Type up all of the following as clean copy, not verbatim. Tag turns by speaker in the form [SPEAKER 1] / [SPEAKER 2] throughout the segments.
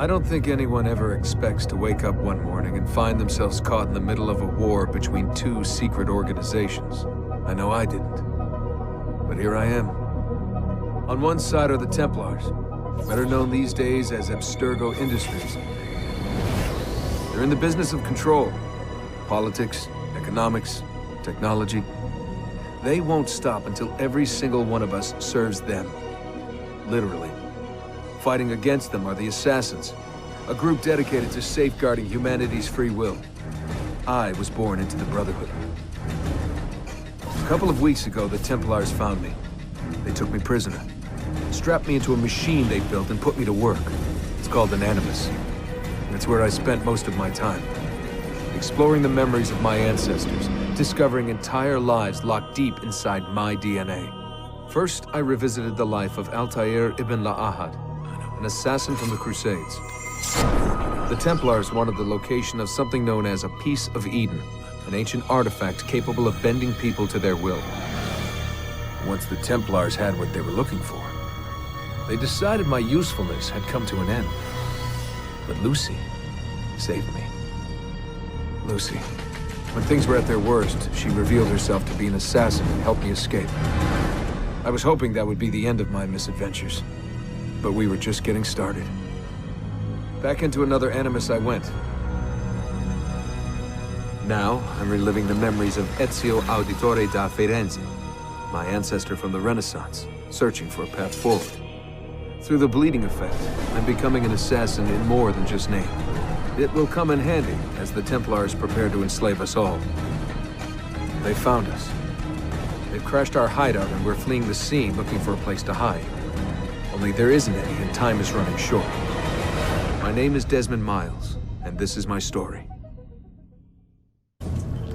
[SPEAKER 1] I don't think anyone ever expects to wake up one morning and find themselves caught in the middle of a war between two secret organizations. I know I didn't. But here I am. On one side are the Templars, better known these days as Abstergo Industries. They're in the business of control. Politics, economics, technology. They won't stop until every single one of us serves them. Literally. Fighting against them are the Assassins, a group dedicated to safeguarding humanity's free will. I was born into the Brotherhood. A couple of weeks ago, the Templars found me. They took me prisoner, strapped me into a machine they built and put me to work. It's called an Animus. It's where I spent most of my time. Exploring the memories of my ancestors, discovering entire lives locked deep inside my DNA. First, I revisited the life of Altair ibn La'ahad, an assassin from the Crusades. The Templars wanted the location of something known as a Piece of Eden, an ancient artifact capable of bending people to their will. Once the Templars had what they were looking for, they decided my usefulness had come to an end. But Lucy saved me. Lucy. When things were at their worst, she revealed herself to be an assassin and helped me escape. I was hoping that would be the end of my misadventures. But we were just getting started. Back into another Animus I went. Now, I'm reliving the memories of Ezio Auditore da Firenze, my ancestor from the Renaissance, searching for a path forward. Through the bleeding effect, I'm becoming an assassin in more than just name. It will come in handy as the Templars prepare to enslave us all. They found us. They've crashed our hideout and we're fleeing the scene looking for a place to hide. Only there isn't any and time is running short. My name is Desmond Miles, and this is my story.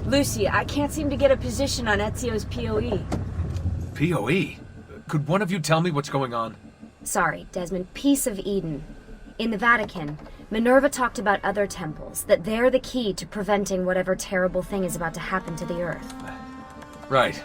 [SPEAKER 2] Lucy, I can't seem to get a position on Ezio's POE.
[SPEAKER 1] POE? Could one of you tell me what's going on?
[SPEAKER 3] Sorry, Desmond. Piece of Eden. In the Vatican, Minerva talked about other temples, that they're the key to preventing whatever terrible thing is about to happen to the Earth.
[SPEAKER 1] Right.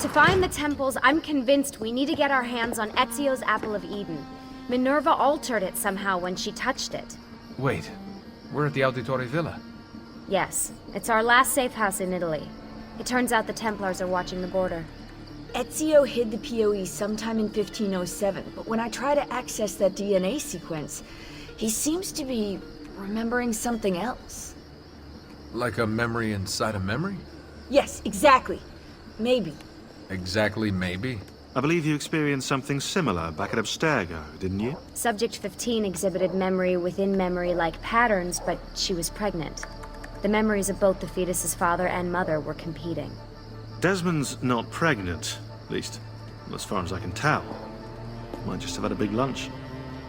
[SPEAKER 3] To find the temples, I'm convinced we need to get our hands on Ezio's Apple of Eden. Minerva altered it somehow when she touched it.
[SPEAKER 1] Wait, we're at the Auditore Villa.
[SPEAKER 3] Yes, it's our last safe house in Italy. It turns out the Templars are watching the border.
[SPEAKER 2] Ezio hid the POE sometime in 1507, but when I try to access that DNA sequence, he seems to be remembering something else.
[SPEAKER 1] Like a memory inside a memory?
[SPEAKER 2] Yes, exactly. Maybe.
[SPEAKER 1] Exactly, maybe?
[SPEAKER 4] I believe you experienced something similar back at Abstergo, didn't you?
[SPEAKER 3] Subject 15 exhibited memory within memory-like patterns, but she was pregnant. The memories of both the fetus's father and mother were competing.
[SPEAKER 4] Desmond's not pregnant, at least as far as I can tell. Might just have had a big lunch.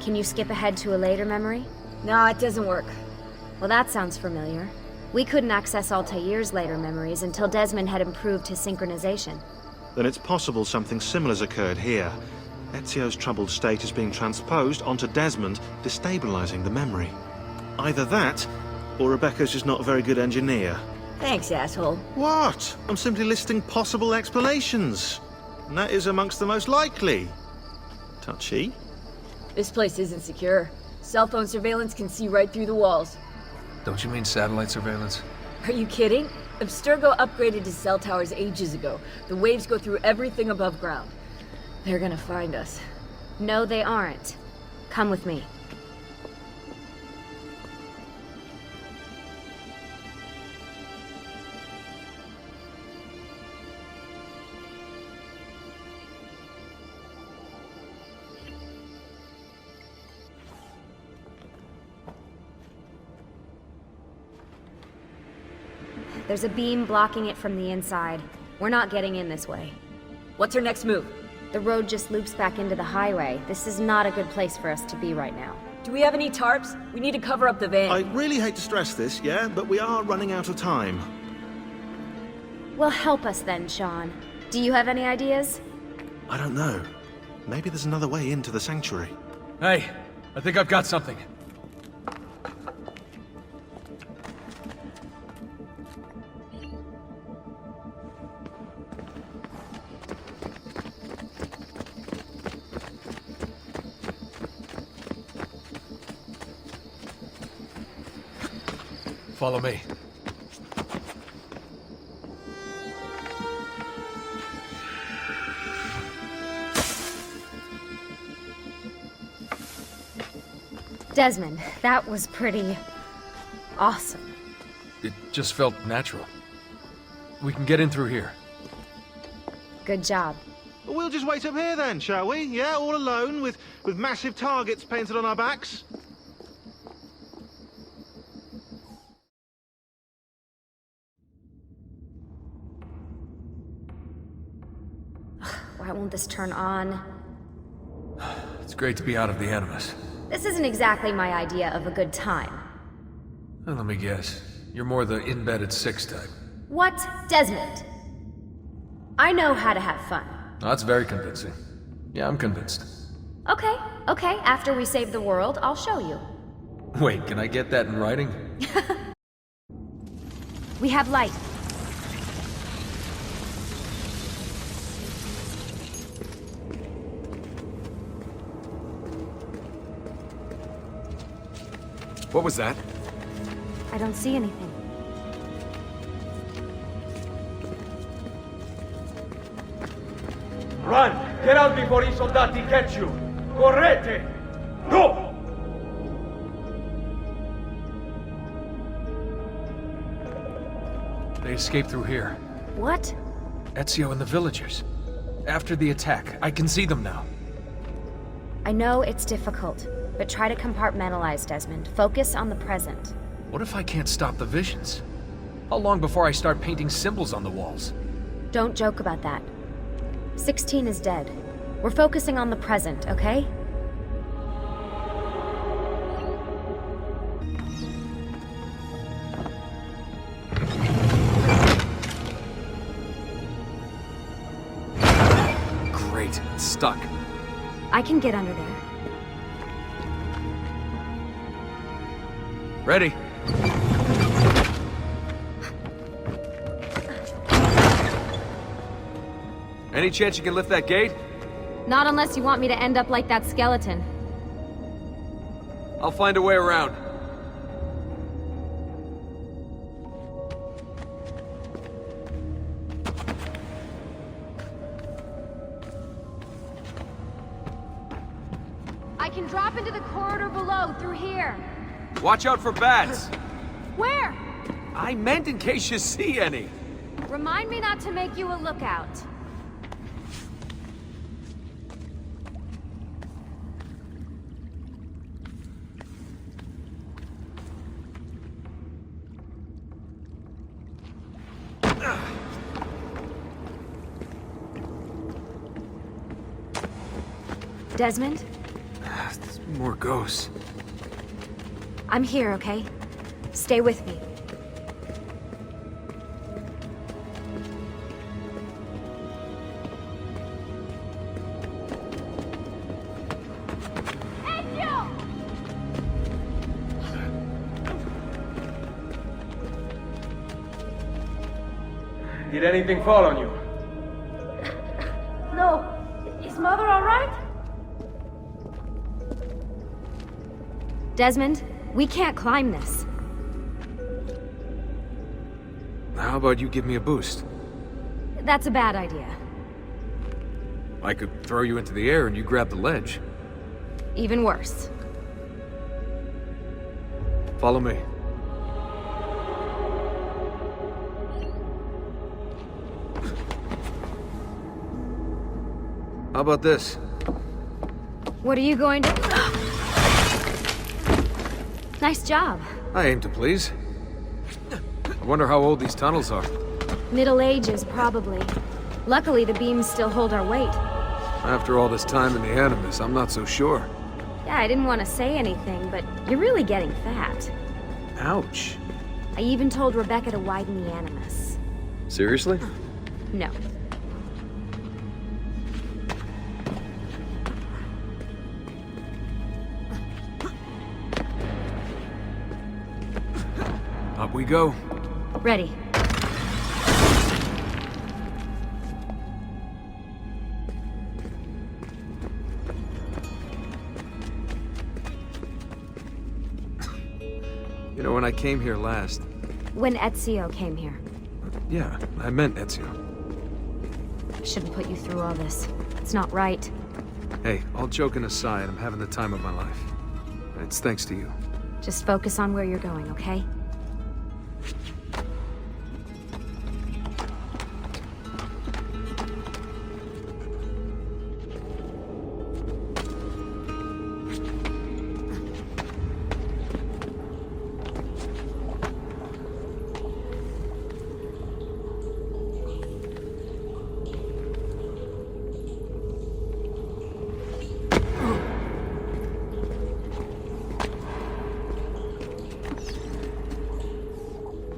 [SPEAKER 3] Can you skip ahead to a later memory?
[SPEAKER 2] No, it doesn't work.
[SPEAKER 3] Well, that sounds familiar. We couldn't access Altair's later memories until Desmond had improved his synchronization.
[SPEAKER 4] Then it's possible something similar's occurred here. Ezio's troubled state is being transposed onto Desmond, destabilizing the memory. Either that, or Rebecca's just not a very good engineer.
[SPEAKER 2] Thanks, asshole.
[SPEAKER 4] What? I'm simply listing possible explanations. And that is amongst the most likely. Touchy?
[SPEAKER 2] This place isn't secure. Cell phone surveillance can see right through the walls.
[SPEAKER 1] Don't you mean satellite surveillance?
[SPEAKER 2] Are you kidding? Abstergo upgraded his cell towers ages ago. The waves go through everything above ground. They're gonna find us.
[SPEAKER 3] No, they aren't. Come with me. There's a beam blocking it from the inside. We're not getting in this way.
[SPEAKER 2] What's our next move?
[SPEAKER 3] The road just loops back into the highway. This is not a good place for us to be right now.
[SPEAKER 2] Do we have any tarps? We need to cover up the van.
[SPEAKER 4] I really hate to stress this, yeah, but we are running out of time.
[SPEAKER 3] Well, help us then, Sean. Do you have any ideas?
[SPEAKER 4] I don't know. Maybe there's another way into the sanctuary.
[SPEAKER 1] Hey, I think I've got something. Follow me.
[SPEAKER 3] Desmond, that was pretty awesome.
[SPEAKER 1] It just felt natural. We can get in through here.
[SPEAKER 3] Good job.
[SPEAKER 4] Well, we'll just wait up here then, shall we? Yeah, all alone, with massive targets painted on our backs?
[SPEAKER 3] Why won't this turn on?
[SPEAKER 1] It's great to be out of the Animus.
[SPEAKER 3] This isn't exactly my idea of a good time.
[SPEAKER 1] Well, let me guess. You're more the in-bed at 6 type.
[SPEAKER 3] What? Desmond? I know how to have fun.
[SPEAKER 1] Oh, that's very convincing. Yeah, I'm convinced.
[SPEAKER 3] Okay, after we save the world, I'll show you.
[SPEAKER 1] Wait, can I get that in writing?
[SPEAKER 3] We have light.
[SPEAKER 1] What was that?
[SPEAKER 3] I don't see anything.
[SPEAKER 5] Run! Get out before I soldati catch you! Correte! Go!
[SPEAKER 1] They escaped through here.
[SPEAKER 3] What?
[SPEAKER 1] Ezio and the villagers. After the attack, I can see them now.
[SPEAKER 3] I know it's difficult, but try to compartmentalize, Desmond. Focus on the present.
[SPEAKER 1] What if I can't stop the visions? How long before I start painting symbols on the walls?
[SPEAKER 3] Don't joke about that. 16 is dead. We're focusing on the present, okay?
[SPEAKER 1] Great, it's stuck.
[SPEAKER 3] I can get under there.
[SPEAKER 1] Ready? Any chance you can lift that gate?
[SPEAKER 3] Not unless you want me to end up like that skeleton.
[SPEAKER 1] I'll find a way around.
[SPEAKER 3] I can drop into the corridor below, through here.
[SPEAKER 1] Watch out for bats!
[SPEAKER 3] Where?
[SPEAKER 1] I meant in case you see any.
[SPEAKER 3] Remind me not to make you a lookout. Desmond?
[SPEAKER 1] There's more ghosts.
[SPEAKER 3] I'm here, okay? Stay with me.
[SPEAKER 5] Did anything fall on you?
[SPEAKER 2] No. Is Mother all right?
[SPEAKER 3] Desmond, we can't climb this.
[SPEAKER 1] How about you give me a boost?
[SPEAKER 3] That's a bad idea.
[SPEAKER 1] I could throw you into the air and you grab the ledge.
[SPEAKER 3] Even worse.
[SPEAKER 1] Follow me. How about this?
[SPEAKER 3] What are you going to... Nice job.
[SPEAKER 1] I aim to please. I wonder how old these tunnels are.
[SPEAKER 3] Middle Ages, probably. Luckily, the beams still hold our weight.
[SPEAKER 1] After all this time in the Animus, I'm not so sure.
[SPEAKER 3] Yeah, I didn't want to say anything, but you're really getting fat.
[SPEAKER 1] Ouch.
[SPEAKER 3] I even told Rebecca to widen the Animus.
[SPEAKER 1] Seriously?
[SPEAKER 3] No.
[SPEAKER 1] Up we go.
[SPEAKER 3] Ready.
[SPEAKER 1] You know, when I came here last,
[SPEAKER 3] When Ezio came here.
[SPEAKER 1] Yeah, I meant Ezio.
[SPEAKER 3] I shouldn't put you through all this. It's not right.
[SPEAKER 1] Hey, all joking aside, I'm having the time of my life. It's thanks to you.
[SPEAKER 3] Just focus on where you're going, okay?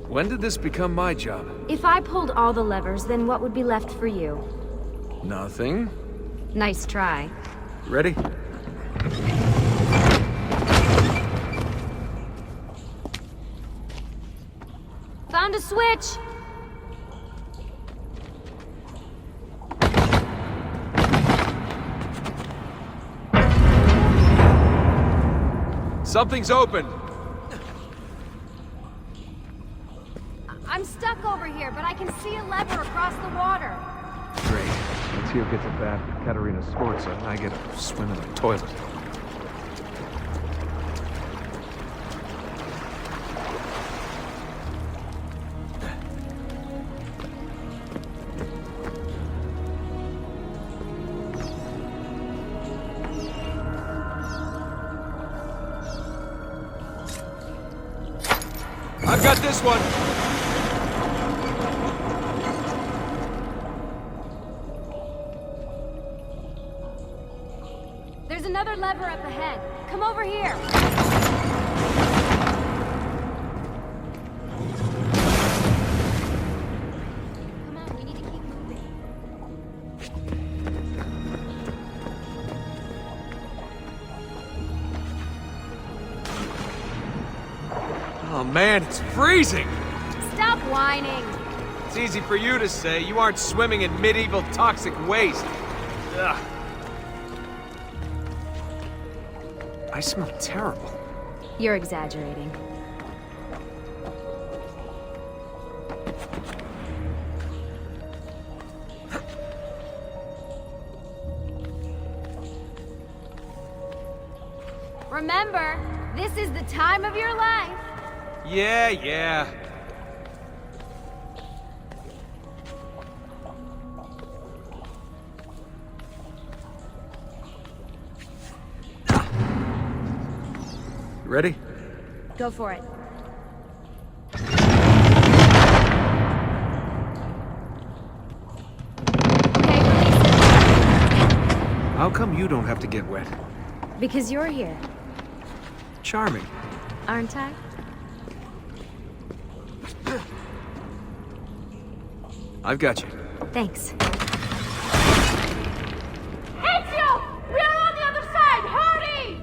[SPEAKER 1] When did this become my job?
[SPEAKER 3] If I pulled all the levers, then what would be left for you?
[SPEAKER 1] Nothing.
[SPEAKER 3] Nice try.
[SPEAKER 1] Ready?
[SPEAKER 3] Found a switch!
[SPEAKER 1] Something's open!
[SPEAKER 3] I'm stuck over here, but I can see a lever across the water.
[SPEAKER 1] Great. Ezio gets a bath with Katerina Sforza, and I get a swim in the toilet. I've got this one!
[SPEAKER 3] There's another lever up ahead. Come over here. Come on, we need to keep moving.
[SPEAKER 1] Oh man, it's freezing!
[SPEAKER 3] Stop whining.
[SPEAKER 1] It's easy for you to say. You aren't swimming in medieval toxic waste. Ugh. I smell terrible.
[SPEAKER 3] You're exaggerating. Remember, this is the time of your life.
[SPEAKER 1] Yeah. Ready?
[SPEAKER 3] Go for it. Okay, release it.
[SPEAKER 1] How come you don't have to get wet?
[SPEAKER 3] Because you're here,
[SPEAKER 1] Charming.
[SPEAKER 3] aren't I?
[SPEAKER 1] I've got you.
[SPEAKER 3] Thanks.
[SPEAKER 6] Ezio! We are on the other side! Hurry!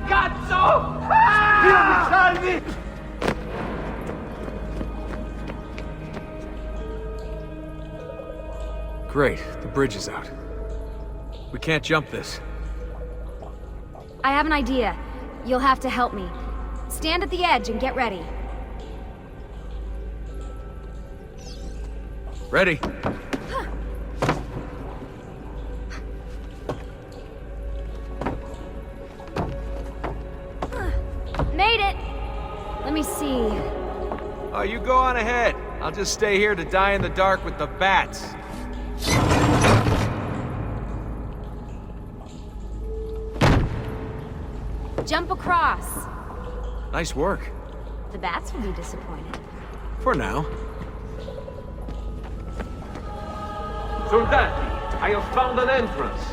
[SPEAKER 6] Cazzo! Dio mi salvi!
[SPEAKER 1] Great, the bridge is out. We can't jump this.
[SPEAKER 3] I have an idea. You'll have to help me. Stand at the edge and get ready.
[SPEAKER 1] Ready?
[SPEAKER 3] Made it! Let me see.
[SPEAKER 1] Oh, you go on ahead. I'll just stay here to die in the dark with the bats.
[SPEAKER 3] Jump across.
[SPEAKER 1] Nice work.
[SPEAKER 3] The bats will be disappointed.
[SPEAKER 1] For now.
[SPEAKER 5] Soldati, I have found an entrance.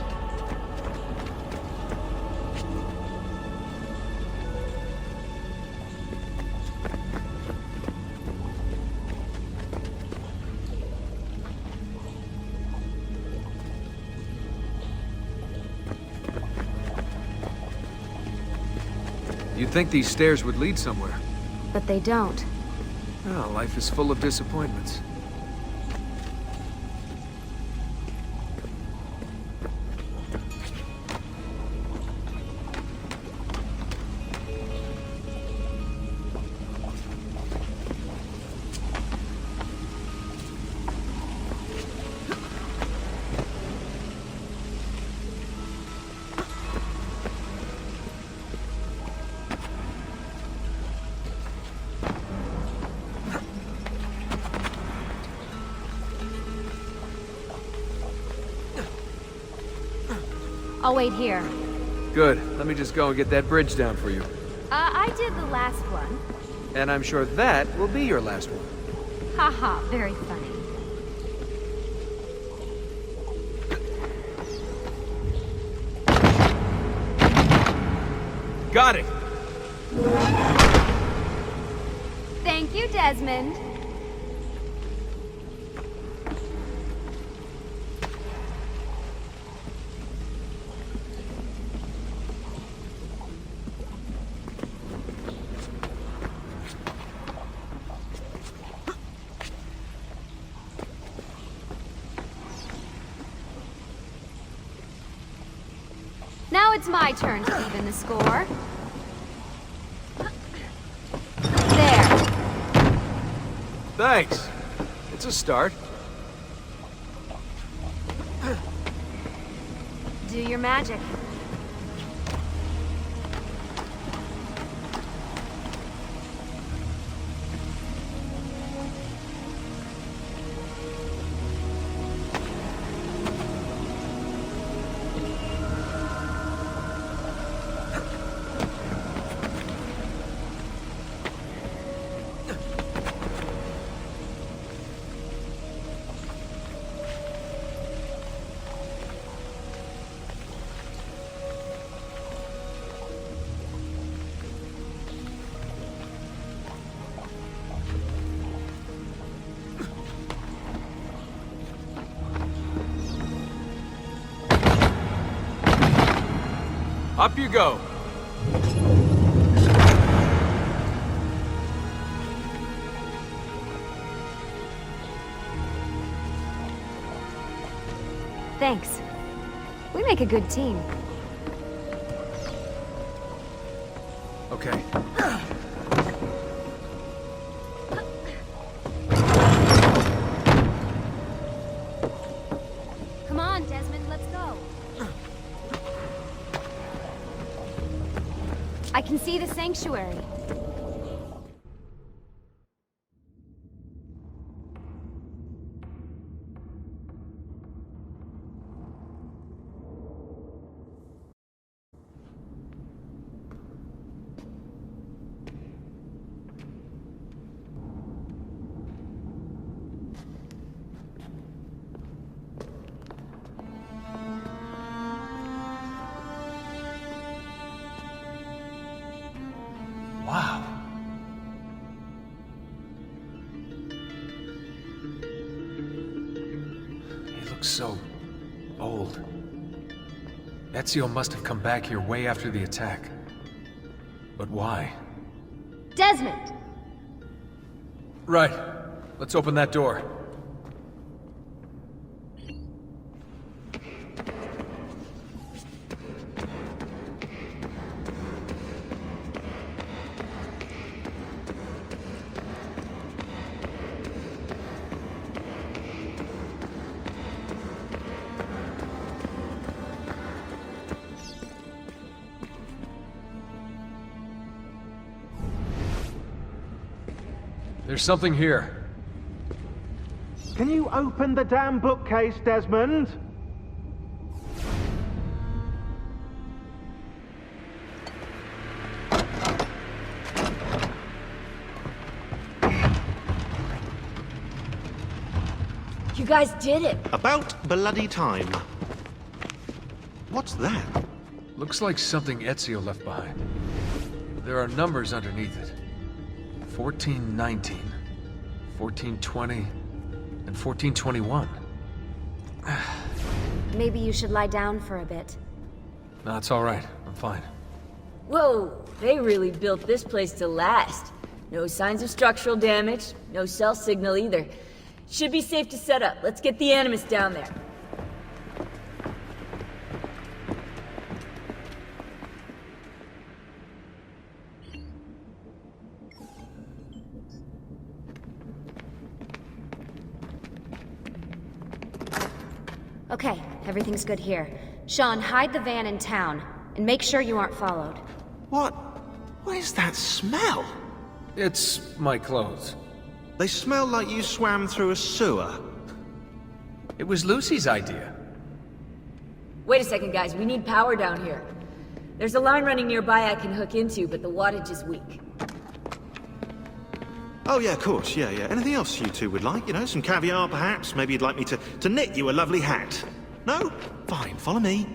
[SPEAKER 1] You'd think these stairs would lead somewhere.
[SPEAKER 3] But they don't.
[SPEAKER 1] Oh, life is full of disappointments.
[SPEAKER 3] I'll wait here.
[SPEAKER 1] Good. Let me just go and get that bridge down for you.
[SPEAKER 3] I did the last one.
[SPEAKER 1] And I'm sure that will be your last one.
[SPEAKER 3] Haha, very funny.
[SPEAKER 1] Got it!
[SPEAKER 3] Thank you, Desmond. Now it's my turn to even the score. There.
[SPEAKER 1] Thanks. It's a start.
[SPEAKER 3] Do your magic.
[SPEAKER 1] Up you go.
[SPEAKER 3] Thanks. We make a good team.
[SPEAKER 1] Okay.
[SPEAKER 3] Come on, Desmond, let's go. I can see the sanctuary.
[SPEAKER 1] Wow. He looks so old. Ezio must have come back here way after the attack. But why?
[SPEAKER 3] Desmond!
[SPEAKER 1] Right. Let's open that door. There's something here.
[SPEAKER 7] Can you open the damn bookcase, Desmond?
[SPEAKER 2] You guys did it.
[SPEAKER 4] About bloody time. What's that?
[SPEAKER 1] Looks like something Ezio left behind. There are numbers underneath it. 1419, 1420, and 1421.
[SPEAKER 3] Maybe you should lie down for a bit.
[SPEAKER 1] No, it's all right. I'm fine.
[SPEAKER 2] Whoa, they really built this place to last. No signs of structural damage, no cell signal either. Should be safe to set up. Let's get the Animus down there.
[SPEAKER 3] Okay, everything's good here. Sean, hide the van in town, and make sure you aren't followed.
[SPEAKER 4] What is that smell?
[SPEAKER 1] It's my clothes.
[SPEAKER 4] They smell like you swam through a sewer.
[SPEAKER 1] It was Lucy's idea.
[SPEAKER 2] Wait a second, guys. We need power down here. There's a line running nearby I can hook into, but the wattage is weak.
[SPEAKER 4] Oh, yeah, of course. Yeah. Anything else you two would like? You know, some caviar, perhaps? Maybe you'd like me to knit you a lovely hat? No? Fine, follow me.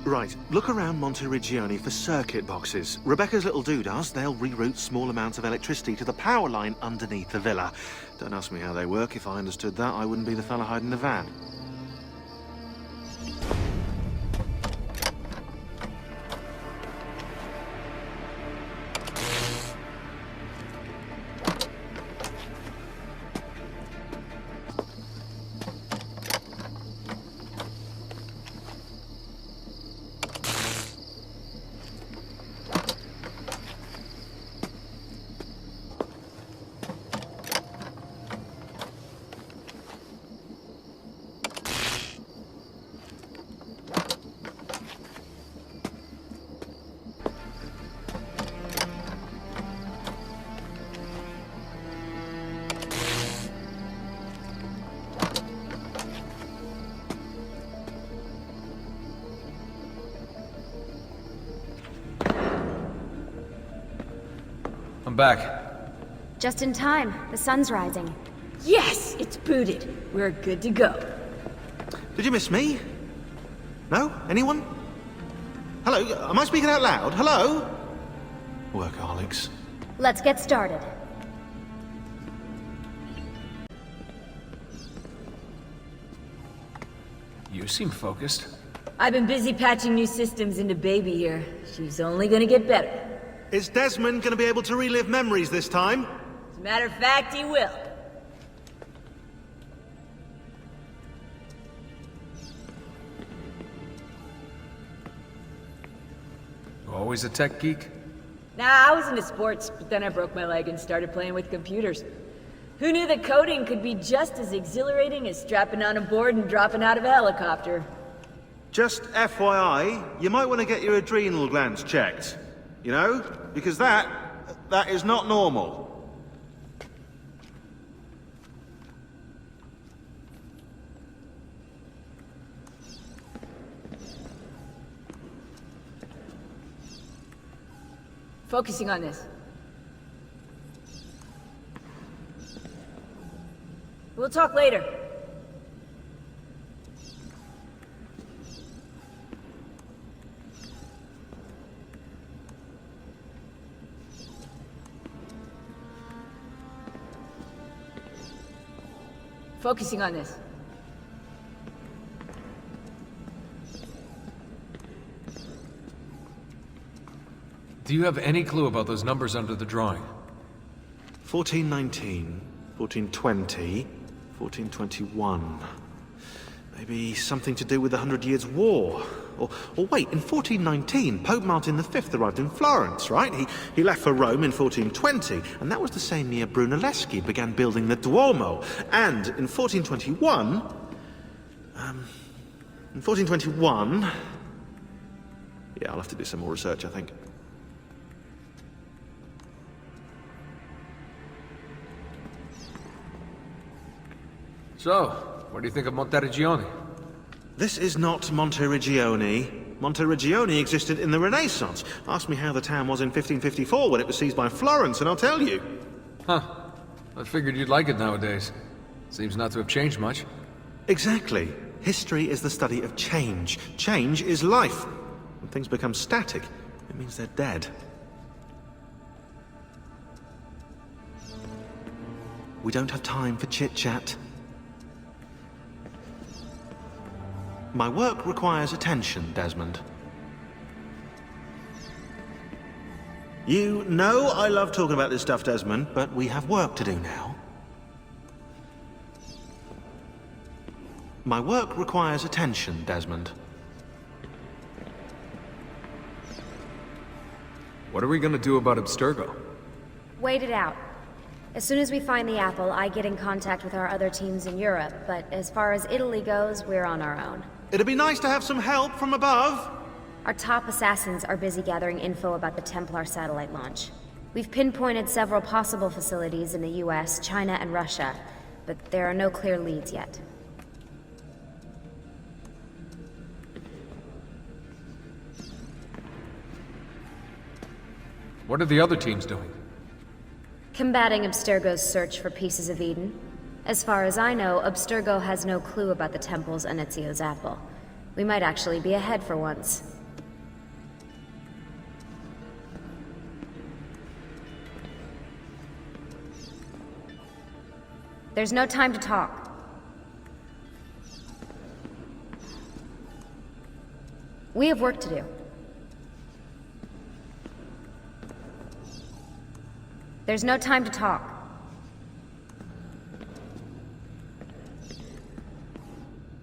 [SPEAKER 4] Right, look around Monteriggioni for circuit boxes. Rebecca's little doodahs, they'll reroute small amounts of electricity to the power line underneath the villa. Don't ask me how they work. If I understood that, I wouldn't be the fella hiding the van.
[SPEAKER 1] I'm back.
[SPEAKER 3] Just in time. The sun's rising.
[SPEAKER 2] Yes! It's booted. We're good to go.
[SPEAKER 4] Did you miss me? No? Anyone? Hello? Am I speaking out loud? Hello? Workaholics.
[SPEAKER 3] Let's get started.
[SPEAKER 1] You seem focused.
[SPEAKER 2] I've been busy patching new systems into Baby here. She's only gonna get better.
[SPEAKER 4] Is Desmond going to be able to relive memories this time?
[SPEAKER 2] As a matter of fact, he will.
[SPEAKER 1] Always a tech geek?
[SPEAKER 2] Nah, I was into sports, but then I broke my leg and started playing with computers. Who knew that coding could be just as exhilarating as strapping on a board and dropping out of a helicopter?
[SPEAKER 4] Just FYI, you might want to get your adrenal glands checked. You know? Because that is not normal.
[SPEAKER 2] Focusing on this. We'll talk later. Focusing on this.
[SPEAKER 1] Do you have any clue about those numbers under the drawing?
[SPEAKER 4] 1419, 1420, 1421. Maybe something to do with the 100 Years' War. Or wait, in 1419, Pope Martin V arrived in Florence, right? He left for Rome in 1420, and that was the same year Brunelleschi began building the Duomo. And in 1421... Yeah, I'll have to do some more research, I think.
[SPEAKER 1] So, what do you think of Monteriggioni?
[SPEAKER 4] This is not Monteriggioni. Monteriggioni existed in the Renaissance. Ask me how the town was in 1554 when it was seized by Florence, and I'll tell you.
[SPEAKER 1] Huh. I figured you'd like it nowadays. Seems not to have changed much.
[SPEAKER 4] Exactly. History is the study of change. Change is life. When things become static, it means they're dead. We don't have time for chit-chat. My work requires attention, Desmond. You know I love talking about this stuff, Desmond, but we have work to do now. My work requires attention, Desmond.
[SPEAKER 1] What are we gonna do about Abstergo?
[SPEAKER 3] Wait it out. As soon as we find the apple, I get in contact with our other teams in Europe, but as far as Italy goes, we're on our own.
[SPEAKER 4] It'd be nice to have some help from above.
[SPEAKER 3] Our top assassins are busy gathering info about the Templar satellite launch. We've pinpointed several possible facilities in the US, China, and Russia, but there are no clear leads yet.
[SPEAKER 1] What are the other teams doing?
[SPEAKER 3] Combating Abstergo's search for pieces of Eden. As far as I know, Abstergo has no clue about the temples and Ezio's apple. We might actually be ahead for once. There's no time to talk. We have work to do. There's no time to talk.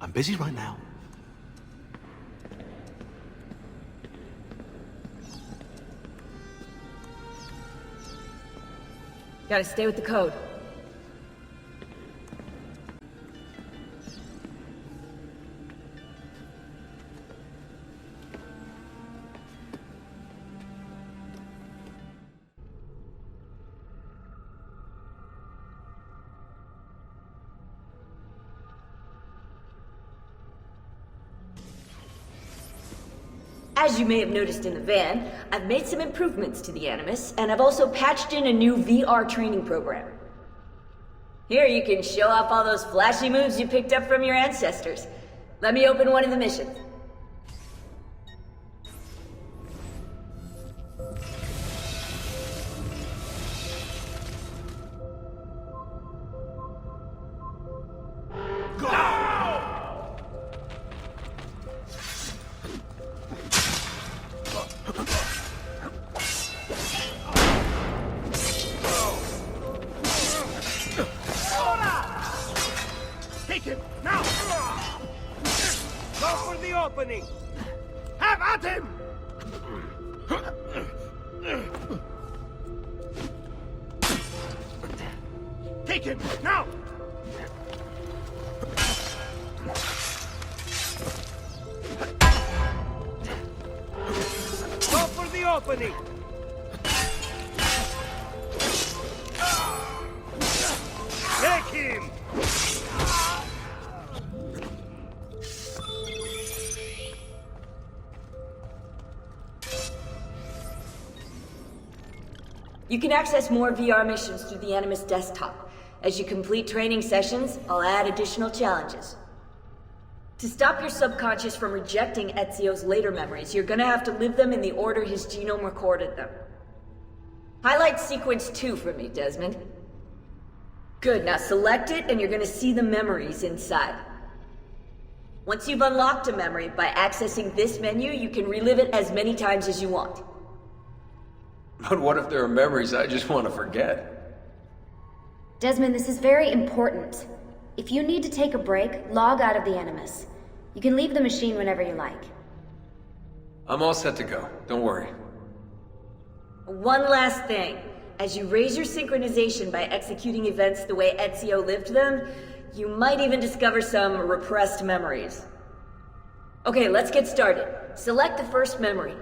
[SPEAKER 4] I'm busy right now.
[SPEAKER 2] Gotta stay with the code. As you may have noticed in the van, I've made some improvements to the Animus, and I've also patched in a new VR training program. Here you can show off all those flashy moves you picked up from your ancestors. Let me open one of the missions.
[SPEAKER 5] Take him, now! Go for the opening! Have at him! Take him, now! Go for the opening! Take him!
[SPEAKER 2] You can access more VR missions through the Animus desktop. As you complete training sessions, I'll add additional challenges. To stop your subconscious from rejecting Ezio's later memories, you're gonna have to live them in the order his genome recorded them. Highlight sequence 2 for me, Desmond. Good, now select it and you're gonna see the memories inside. Once you've unlocked a memory, by accessing this menu, you can relive it as many times as you want.
[SPEAKER 1] But what if there are memories I just want to forget?
[SPEAKER 3] Desmond, this is very important. If you need to take a break, log out of the Animus. You can leave the machine whenever you like.
[SPEAKER 1] I'm all set to go. Don't worry.
[SPEAKER 2] One last thing. As you raise your synchronization by executing events the way Ezio lived them, you might even discover some repressed memories. Okay, let's get started. Select the first memory.